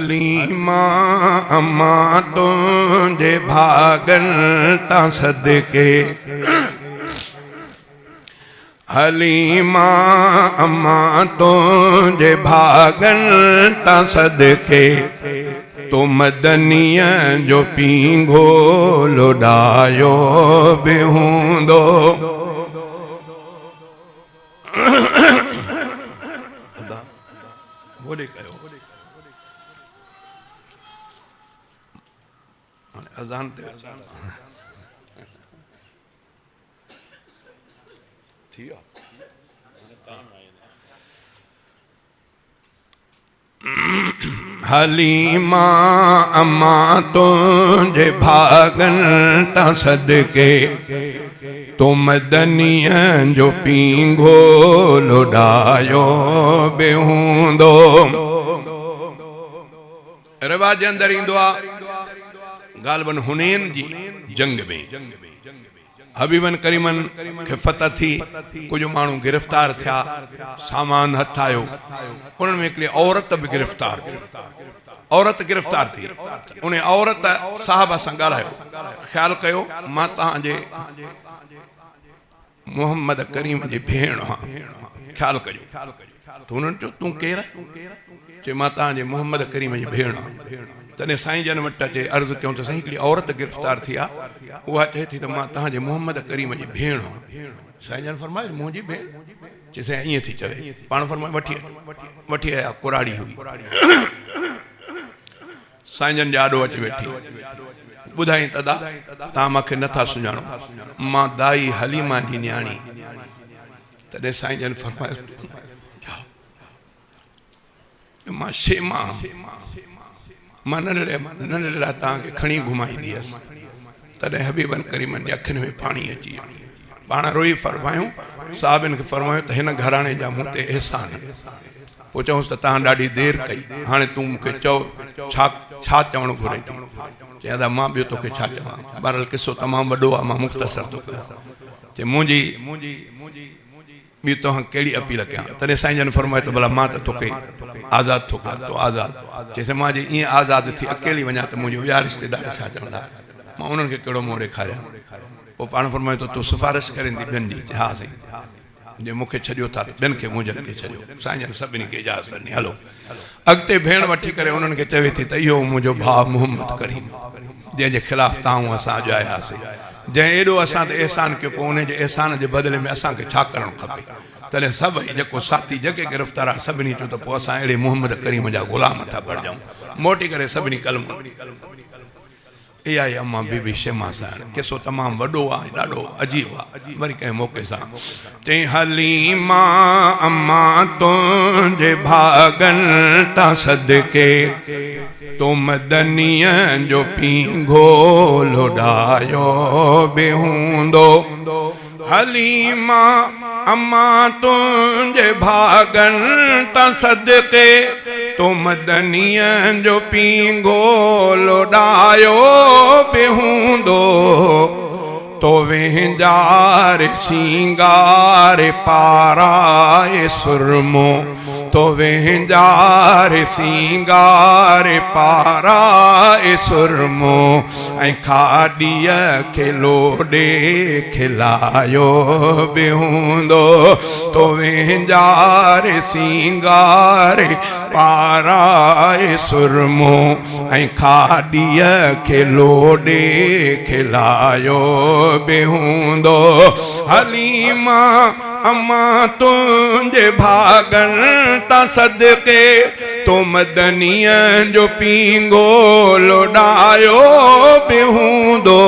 हलीमा अम्मा तुझे भागन ता सदके हलीमा अम्मा तुझे भागन ता सदके तो मदनिया जो पींघो लोडायो बेहूंदो बोले कयो अजान ते थियो हलीमा अम्मा तुझे भागन ता सदके तो मदनिया जो पींघो लोडायो बेहूंदो रिवाज अंदर इंदो आ गालबन हुनैन जी जंग में हबीबन करीमन के फतह थी कुछ मानू गिरफ्तार थिया सामान हथ आयो उन्हनि में हिकिड़ी औरत भी गिरफ्तार थी औरत गिरफ्तार थी उन्हें औरत साहबा सां ॻाल्हायो ख्याल कयो मां तव्हांजे मोहम्मद करीम जी भेण हाँ ख्याल कजो तो उन्होंने चयो तूं केरु चए मां तव्हांजे मोहम्मद करीम जी भेण हाँ तने साईं जन वटि अचे अर्ज़ु कयूं त साईं हिकिड़ी औरत गिरफ्तार थी आहे उहा चए थी त मां तव्हांजे मोहम्मद करीम जी भेण हाँ साईं जन फरमायो मुंहिंजी भेण चए साईं ईअं थी चवे पाण फरमायो वठी आया कुराड़ी हुई साईं जन जाॾो अची वेठी ॿुधाई तदा तव्हां मूंखे नथा सुञाणो मां दाई हलीमा जी न्याणी तॾहिं साईं जन फरमायो मां शेमा मां नंढड़े तव्हांखे खणी घुमाईंदी हुअसि तॾहिं हबीबन करीमन जी अखियुनि में पाणी अची वियो पाण रोई फरमायूं साहिबनि खे फरमायो त हिन घराणे जा मूं ते अहसान पोइ चऊंसि त तव्हां ॾाढी देरि कई हाणे तूं मूंखे चओ छा चवणु घुरे थी चए दादा मां ॿियो तोखे छा चवां बहरहाल किसो तमामु वॾो आहे मां मुख़्तसर थो कयां चए मुंहिंजी ॿी तव्हां कहिड़ी अपील कयां तॾहिं साईं जन फरमायो त भला मां त तोखे आज़ादु थो कयां तो आज़ादु चएसि मां जे ईअं आज़ादु थी अकेली वञा त मुंहिंजो ॿिया रिश्तेदार छा चवंदा मां उन्हनि खे कहिड़ो मुंहुं ॾेखारियां पोइ पाण फरमायो त तूं सिफारिश करींदी ॿियनि जी हा साईं जे मूंखे छॾियो था त ॿियनि खे मुंहिंजनि खे छॾियो साईं जन सभिनी खे इजाज़त ॾिनी हलो अॻिते भेण वठी करे उन्हनि खे चवे थी त इहो मुंहिंजो भाउ मोहम्मद करीम जंहिंजे ख़िलाफ़ु तव्हां असां अॼु आयासीं जंहिं एॾो असां ते अहसान कयो पोइ उनजे अहसान जे बदिले में असांखे छा करणु खपे तॾहिं सभई जेको साथी जेके गिरफ़्तार आहे सभिनी चयो त पोइ असां अहिड़े मोहम्मद करीम जा ग़ुलाम था बणिजऊं मोटी करे सभिनी कलमो इहा ई अम्मा बीबी शेमा सां किसो तमामु वॾो आहे ॾाढो अजीब आहे वरी कंहिं मौक़े सां चई हलीमा अम्मा तुंहिंजे भागनि ता सदके तो मदनिया जो पींघो लोडायो बेहूंदो हलीमा अम्मा तुंहिंजे भागनि ता सदके तो मदनिया जो पींघो लोडायो बेहूंदो तो वेंजार सिंगार पाराए सुरमो तो वेंजार सिंगार पाराए सुरमो ऐं खाड़ीअ खे लोॾे खिलायो बेहूंदो तो वेंजार सिंगार पाराए सुरमो ऐं खाड़ीअ खे लोॾे खिलायो बेहूंदो हलीमा अम्मा तुंहिंजे भागनि ता सदके तो मदनिया जो पींघो लोडायो बेहूंदो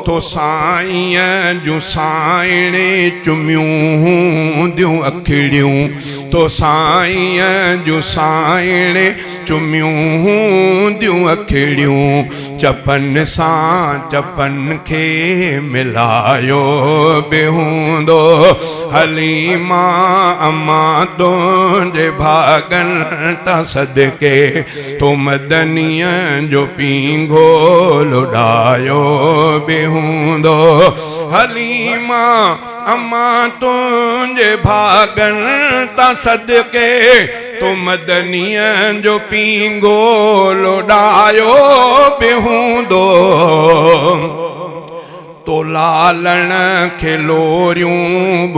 तो साईं जूं साइणे चुमियूं दियूं अखिड़ियूं तो साईं जूं साइणे चुमियूं दियूं अखिड़ियूं चपन सां चपन खे मिलायो बेहूंदो हलीमा अम्मा तुंहिंजे भागनि ता सदके तो मदनिया जो पींघो लोडायो बेहूंदो हलीमा अम्मा तुंहिंजे भागनि ता सदके तो मदनियन जो पींगो लोडायो बेहूंदो तो लालण खे लोरियूं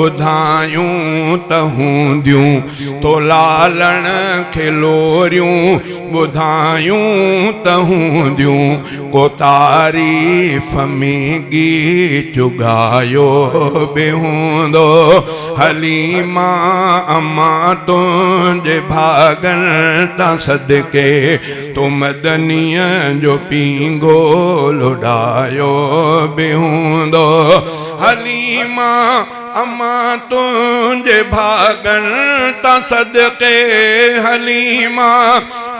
ॿुधायूं त हूंदियूं तो लालण खे लोरियूं ॿुधायूं त हूंदियूं को तारीफ़ में गीत चुगायो बि हूंदो हलीमा अम्मा तुंहिंजे भागनि तां सदके तो मदनीअ जो पींगो लोडायो बि हूंदो हलीमा अम्मा तुंहिंजे भागनि तां सदके हलीमा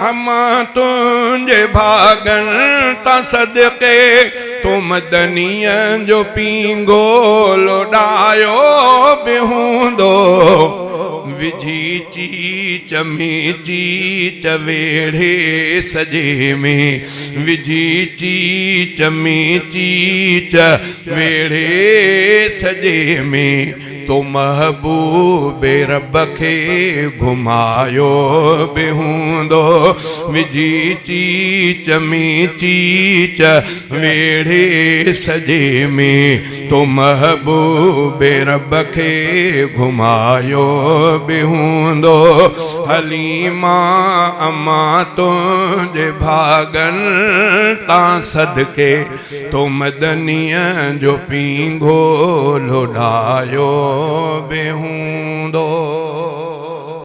अम्मा तुंहिंजे भागनि तां सदके तो मदनीअ जो पींगो लोडायो बि हूंदो विझी चीच में चीच वेड़े सजे में विझी चीच में चीच वेड़े सजे में तो महबूबे रब खे घुमायो बि हूंदो विझी चीच में चीच वेड़े सजे में तो महबूबे रब खे घुमायो बि हूंदो हलीमा अम्मा तुंहिंजे भागनि तां सदके तो मदनीअ जो पींगो लोडायो बि हूंदो।